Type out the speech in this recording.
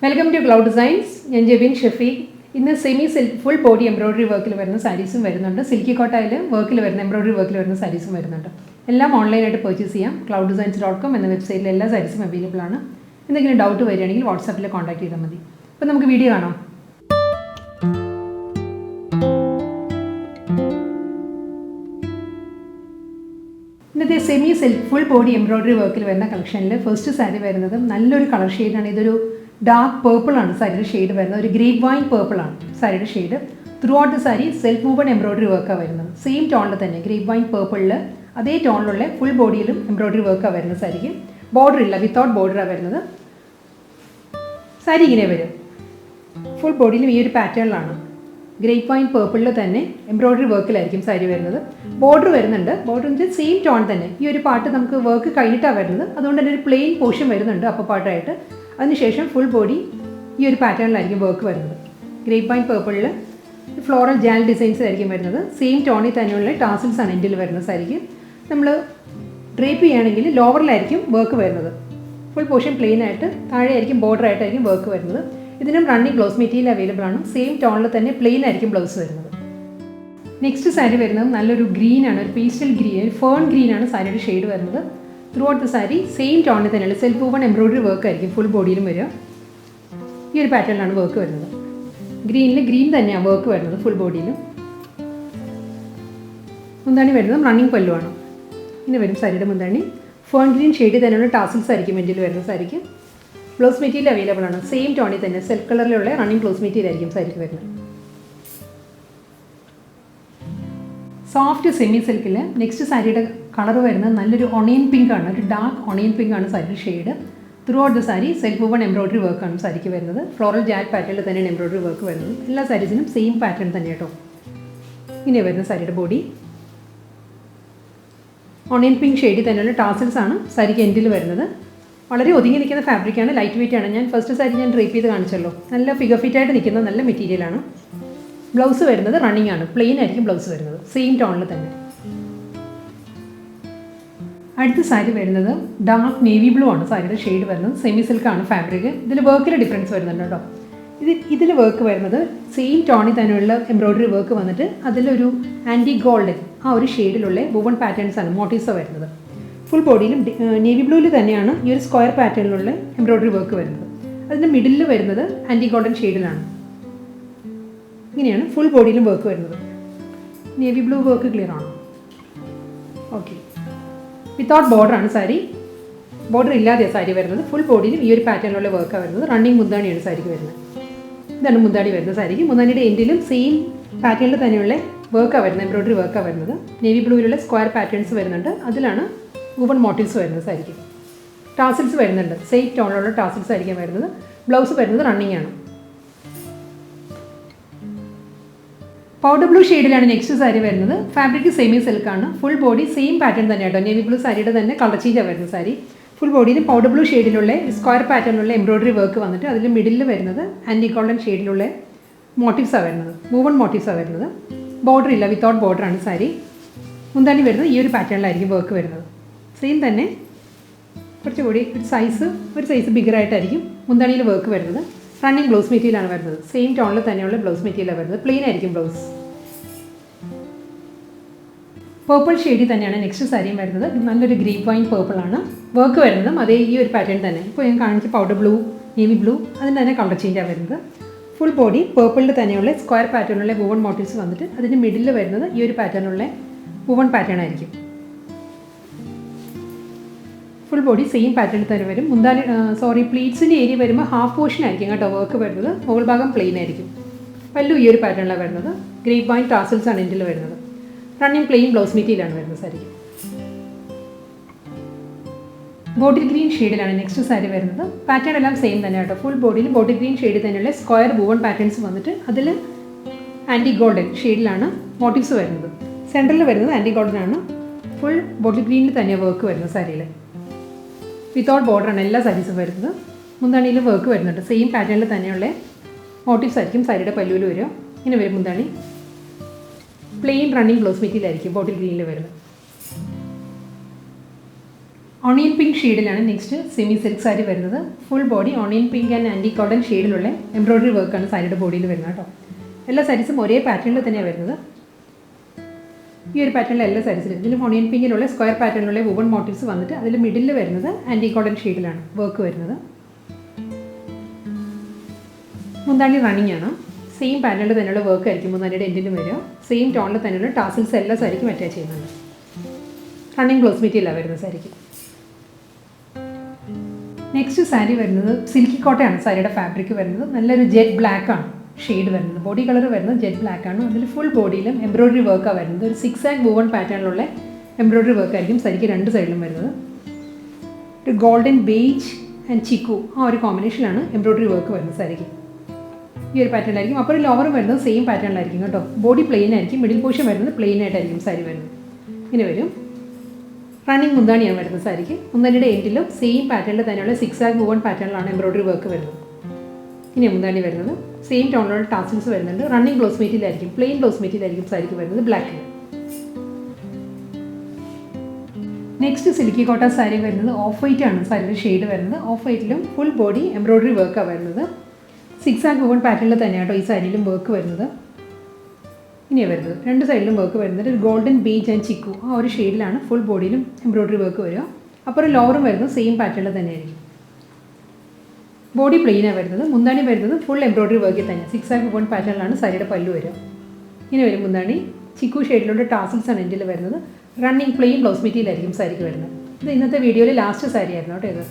Welcome to Cloud Designs. I am Shafiq. In the semi-silk full body embroidery work, sarees Silky Cotta work embroidery work sarees. All online purchase clouddesigns.com and the website sarees available. If you have doubt, WhatsApp contact me. Now, we video. This semi-silk full body embroidery work collection first saree is color shade dark purple shade grapevine purple shade. Throughout the saree self movement embroidery work same tone grapevine purple adhe tone full body embroidery work saree border without border saree full body is pattern grapevine purple embroidery work saree border border same tone this part work is plain portion upper part. That's full body this pattern work grapevine purple floral gel designs same tone tassels are drape lower work full portion plain border work this is running blouse material available same tone plain blouse next saree is green pastel green fern green saree shade throughout the saree same tone self woven embroidery work full body this pattern work green work full body mundani running pallu ini saree fern green shade tassels saree blouse material available same tone silk color running blouse material saree soft semi silk next saree color onion pink dark onion pink saree shade throughout the saree self woven embroidery work saree floral jade pattern embroidery work all sarees same pattern ini saree body onion pink shade tassels saree endil വളരെ ഒതുങ്ങി നിൽക്കുന്ന fabric ആണ് light weight ആണ് ഞാൻ first sari ഞാൻ drape ചെയ്ത് കാണിച്ചല്ലോ നല്ല figure fit ആയിട്ട് നിൽക്കുന്ന നല്ല മെറ്റീരിയൽ ആണ് ബ്ലൗസ് വരുന്നത് റണ്ണിങ് ആണ് പ്ലെയിൻ ആയിരിക്കും ബ്ലൗസ് വരുന്നത് സെയിം ടോണിൽ തന്നെ അടുത്ത സാരി വരുന്നത് ഡാർക്ക് നേവി ബ്ലൂ ആണ് സാരിയുടെ ഷെയ്ഡ് വരുന്നത് സെമി സിൽക്ക് ആണ് ഫാബ്രിക് ഇതിൽ വർക്കിൽ ഡിഫറൻസ് വരുന്നുണ്ട് കേട്ടോ ഇതിൽ വർക്ക് വരുന്നത് സെയിം ടോണിൽ തന്നെയുള്ള എംബ്രോയിഡറി വർക്ക് വന്നിട്ട് അതിലൊരു ആൻറ്റി ഗോൾഡൻ ആ ഒരു ഷെയ്ഡിലുള്ള വുവൺ പാറ്റേൺസ് ആണ് മോട്ടീവ്സ് വരുന്നത് full body navy blue തന്നെയാണ് ഈ ഒരു സ്ക്വയർ പാറ്റേണിലുള്ള എംബ്രോയിഡറി വർക്ക് വരുന്നത് അതിന്റെ മിഡിലിൽ വരുന്നത് ആന്റി ഗോൾഡൻ ഷെയ്ഡിലാണ് ഇങ്ങനെയാണ് ഫുൾ ബോഡിയിലും വർക്ക് വരുന്നത് നേവി ബ്ലൂ വർക്ക് ക്ലിയർ ആണ് ഓക്കേ വിത്തൗട്ട് ബോർഡർ ആണ് സാരി ബോർഡർ ഇല്ലാതെ സാരി വരുന്നത് ഫുൾ ബോഡിയിലും ഈ ഒരു പാറ്റേണിലുള്ള വർക്ക് വരുന്നത് റണ്ണിങ് മുന്താണിയാണ് സാരിക്ക് വരുന്നത് ഇതാണ് മുന്താണി വരുന്നത് സാരിക്ക് മുന്താണിയുടെ എൻഡിലും സെയിം പാറ്റേണിൽ തന്നെയുള്ള വർക്ക് വരുന്നത് എംബ്രോയിഡറി വർക്ക് വരുന്നത് നേവി ബ്ലൂവിലുള്ള സ്ക്വയർ പാറ്റേൺസ് വരുന്നുണ്ട് അതിലാണ് വുവൺ മോട്ടീവ്സ് വരുന്നത് സാരിക്ക് ടാസിൽസ് വരുന്നുണ്ട് സെയിം ടോണിലുള്ള ടാസിൽസ് ആയിരിക്കും വരുന്നത് ബ്ലൗസ് വരുന്നത് റണ്ണിങ് ആണ് പൗഡർ ബ്ലൂ ഷെയ്ഡിലാണ് നെക്സ്റ്റ് സാരി വരുന്നത് ഫാബ്രിക് സെമി സിൽക്ക് ആണ് ഫുൾ ബോഡി സെയിം പാറ്റേൺ തന്നെ കേട്ടോ നേവി ബ്ലൂ സാരിയുടെ തന്നെ കളർ ചേഞ്ചാണ് വരുന്നത് സാരി ഫുൾ ബോഡിയിൽ പൗഡർ ബ്ലൂ ഷെയ്ഡിലുള്ള സ്ക്വയർ പാറ്റേണിലുള്ള എംബ്രോയിഡറി വർക്ക് വന്നിട്ട് അതിൽ മിഡിലിൽ വരുന്നത് ആൻറ്റി ഗോൾഡൻ ഷെയ്ഡിലുള്ള മോട്ടീവ്സാണ് വരുന്നത് വുവൺ മോട്ടീവ്സാണ് വരുന്നത് ബോർഡർ ഇല്ല വിത്തൗട്ട് ബോർഡർ ആണ് സാരി മുന്താണി വരുന്നത് ഈ ഒരു പാറ്റേണിലായിരിക്കും വർക്ക് വരുന്നത് സെയിം തന്നെ കുറച്ചുകൂടി ഒരു സൈസ് ബിഗറായിട്ടായിരിക്കും മുന്താണിയിൽ വർക്ക് വരുന്നത് റണ്ണിങ് ബ്ലൗസ് മെറ്റീരിയലാണ് വരുന്നത് സെയിം ടോണിൽ തന്നെയുള്ള ബ്ലൗസ് മെറ്റീരിയലാണ് വരുന്നത് പ്ലെയിൻ ആയിരിക്കും ബ്ലൗസ് പേർപ്പിൾ ഷെയ്ഡിൽ തന്നെയാണ് നെക്സ്റ്റ് സാരിയും വരുന്നത് നല്ലൊരു ഗ്രേപ്പ് വൈൻ പേർപ്പിൾ ആണ് വർക്ക് വരുന്നതും അതേ ഈ ഒരു പാറ്റേൺ തന്നെ ഇപ്പോൾ ഞാൻ കാണിച്ച പൗഡർ ബ്ലൂ നേവി ബ്ലൂ അതിന് തന്നെ കളർ ചേഞ്ചാണ് വരുന്നത് ഫുൾ ബോഡി പേർപ്പിളിൽ തന്നെയുള്ള സ്ക്വയർ പാറ്റേണുള്ള വുവൺ മോട്ടീവ്സ് വന്നിട്ട് അതിൻ്റെ മിഡിലിൽ വരുന്നത് ഈ ഒരു പാറ്റേണുള്ള വുവൺ പാറ്റേൺ ആയിരിക്കും ഫുൾ ബോഡി സെയിം പാറ്റേണിൽ തന്നെ വരും മുന്താണി പ്ലീറ്റ്സിൻ്റെ ഏരിയ വരുമ്പോൾ ഹാഫ് പോർഷൻ ആയിരിക്കും കേട്ടോ വർക്ക് വരുന്നത് മുകൾ ഭാഗം പ്ലെയിൻ ആയിരിക്കും പല്ലു ഈ ഒരു പാറ്റേണിലാണ് വരുന്നത് ഗ്രേപ്പ് വൈൻ ടാസൽസ് ആണ് എൻഡിൽ വരുന്നത് റണ്ണിങ് പ്ലെയിൻ ബ്ലൗസ് മെറ്റീരിയലാണ് വരുന്നത് സാരിക്ക് ബോട്ടിൽ ഗ്രീൻ ഷെയ്ഡിലാണ് നെക്സ്റ്റ് സാരി വരുന്നത് പാറ്റേൺ എല്ലാം സെയിം തന്നെ കേട്ടോ ഫുൾ ബോഡിയിൽ ബോട്ടിൽ ഗ്രീൻ ഷെയ്ഡിൽ തന്നെയുള്ള സ്ക്വയർ വുവൺ പാറ്റേൺസ് വന്നിട്ട് അതിൽ ആൻറ്റി ഗോൾഡൻ ഷെയ്ഡിലാണ് മോട്ടീവ്സ് വരുന്നത് സെൻറ്ററിൽ വരുന്നത് ആൻറ്റി ഗോൾഡൻ ആണ് ഫുൾ ബോട്ടിൽ ഗ്രീനിൽ തന്നെ വർക്ക് വരുന്നത് സാരിയിൽ വിത്തൗട്ട് ബോർഡറാണ് എല്ലാ സാരീസും വരുന്നത് മുന്താണിയിൽ വർക്ക് വരുന്നുണ്ട് സെയിം പാറ്റേണിൽ തന്നെയുള്ള മോട്ടീവ്സ് ആയിരിക്കും സാരിയുടെ പല്ലുവിൽ വരിക ഇങ്ങനെ വരും മുന്താണി പ്ലെയിൻ റണ്ണിങ് ബ്ലൗസ് മെറ്റീരിയൽ ആയിരിക്കും ബോട്ടിൽ ഗ്രീനിൽ വരുന്നത് ഓണിയൻ പിങ്ക് ഷെയ്ഡിലാണ് നെക്സ്റ്റ് സെമി സിൽക്ക് സാരി വരുന്നത്. Full body onion pink and anti cotton ഷെയ്ഡിലുള്ള എംബ്രോയിഡറി വർക്കാണ് സാരിയുടെ ബോഡിയിൽ വരുന്നത് കേട്ടോ. എല്ലാ സാരീസും ഒരേ പാറ്റേണിൽ തന്നെയാണ് വരുന്നത്. ഈ ഒരു പാറ്റേണിൽ എല്ലാ സാരീസിലും ഇതിലും ഓണിയൻ പിങ്കിലുള്ള സ്ക്വയർ പാറ്റേണിലുള്ള വുവൺ മോട്ടീവ്സ് വന്നിട്ട് അതിൽ മിഡിൽ വരുന്നത് ആൻറ്റി കോട്ടൺ ഷെയ്ഡിലാണ് വർക്ക് വരുന്നത്. മുന്താണി റണ്ണിങ് ആണ്. സെയിം പാറ്റേണിൽ തന്നെയുള്ള വർക്ക് ആയിരിക്കും മുന്താണിയുടെ എൻഡിലും വരിക. സെയിം ടോണിൽ തന്നെയുള്ള ടാസിൽസ് എല്ലാ സാരിക്കും അറ്റാച്ച് ചെയ്യുന്നുണ്ട്. റണ്ണിങ് ബ്ലൗസ് മെറ്റീരിയലാണ് വരുന്നത് സാരിക്ക്. നെക്സ്റ്റ് സാരി വരുന്നത് സിൽക്കി കോട്ടയാണ് സാരിയുടെ ഫാബ്രിക് വരുന്നത്. നല്ലൊരു ജെറ്റ് ബ്ലാക്ക് ആണ് ഷെയ്ഡ് വരുന്നത്. ബോഡി കളർ വരുന്നത് ജെറ്റ് ബ്ലാക്ക് ആണ്. അതിൽ ഫുൾ ബോഡിയിലും എംബ്രോയിഡറി വർക്കാണ് വരുന്നത്. ഒരു 6 വുവൺ പാറ്റേണിലുള്ള എംബ്രോയിഡറി വർക്ക് ആയിരിക്കും സാരിക്ക് രണ്ട് സൈഡിലും വരുന്നത്. ഒരു ഗോൾഡൻ ബേജ് ആൻഡ് ചിക്കു ആ ഒരു കോമ്പിനേഷനിലാണ് എംബ്രോയിഡറി വർക്ക് വരുന്നത് സാരിക്ക്. ഈ ഒരു പാറ്റേണിലായിരിക്കും. അപ്പോൾ ലോവർ വരുന്നത് സെയിം പാറ്റേണിലായിരിക്കും കേട്ടോ. ബോഡി പ്ലെയിൻ ആയിരിക്കും. മിഡിൽ പോർഷൻ വരുന്നത് പ്ലെയിൻ ആയിട്ടായിരിക്കും സാരി വരുന്നത്. ഇങ്ങനെ വരും. റണ്ണിങ് മുന്താണിയാണ് വരുന്നത് സാരിക്ക്. മുന്താണിയുടെ എൻഡിലും സെയിം പാറ്റേണിൽ തന്നെയുള്ള 6 വുവൺ പാറ്റേണിലാണ് എംബ്രോയിഡറി വർക്ക് വരുന്നത്. ഇനി മുന്താണി വരുന്നത് സെയിം ടോണിലുള്ള ടാസിൽസ് വരുന്നുണ്ട്. റണ്ണിങ് ബ്ലൗസ് മെറ്റീരിയലായിരിക്കും. പ്ലെയിൻ ബ്ലൗസ് മെറ്റീരിയലായിരിക്കും സാരിക്ക് വരുന്നത് ബ്ലാക്കിൽ. നെക്സ്റ്റ് സിൽക്കി കോട്ട സാരി വരുന്നത് ഓഫ് വൈറ്റ് ആണ് സാരിയുടെ ഷെയ്ഡ് വരുന്നത്. ഓഫ് വൈറ്റിലും ഫുൾ ബോഡി എംബ്രോയിഡറി വർക്കാണ് വരുന്നത്. 6 വുവൺ പാറ്റേണിൽ തന്നെയാണ് കേട്ടോ ഈ സാരിയിലും വർക്ക് വരുന്നത്. ഇനിയാണ് വരുന്നത് രണ്ട് സൈഡിലും വർക്ക് വരുന്നത്. ഒരു ഗോൾഡൻ ബേജ് ആൻഡ് ചിക്കു ആ ഒരു ഷെയ്ഡിലാണ് ഫുൾ ബോഡിയിലും എംബ്രോയിഡറി വർക്ക് വരിക. അപ്പോൾ ഒരു ലോവറും വരുന്നത് സെയിം പാറ്റേണിൽ തന്നെയായിരിക്കും. ബോഡി പ്ലെയിനാണ് വരുന്നത്. മുന്താണി വരുന്നത് ഫുൾ എംബ്രോയിഡറി വർക്കിൽ തന്നെ 6 വുവൺ പാറ്റേണിലാണ് സാരിയുടെ പല്ലു വരിക. ഇങ്ങനെ വരും മുന്താണി. ചിക്കു ഷെയ്ഡിലുള്ള ടാസിൽസ് ആണ് എൻഡിൽ വരുന്നത്. റണ്ണിങ് പ്ലെയിൻ ബ്ലൗസ് മെറ്റീരിയൽ ആയിരിക്കും സാരിക്ക് വരുന്നത്. ഇത് ഇന്നത്തെ വീഡിയോയിൽ ലാസ്റ്റ് സാരി ആയിരുന്നു കേട്ടോ ഇത്.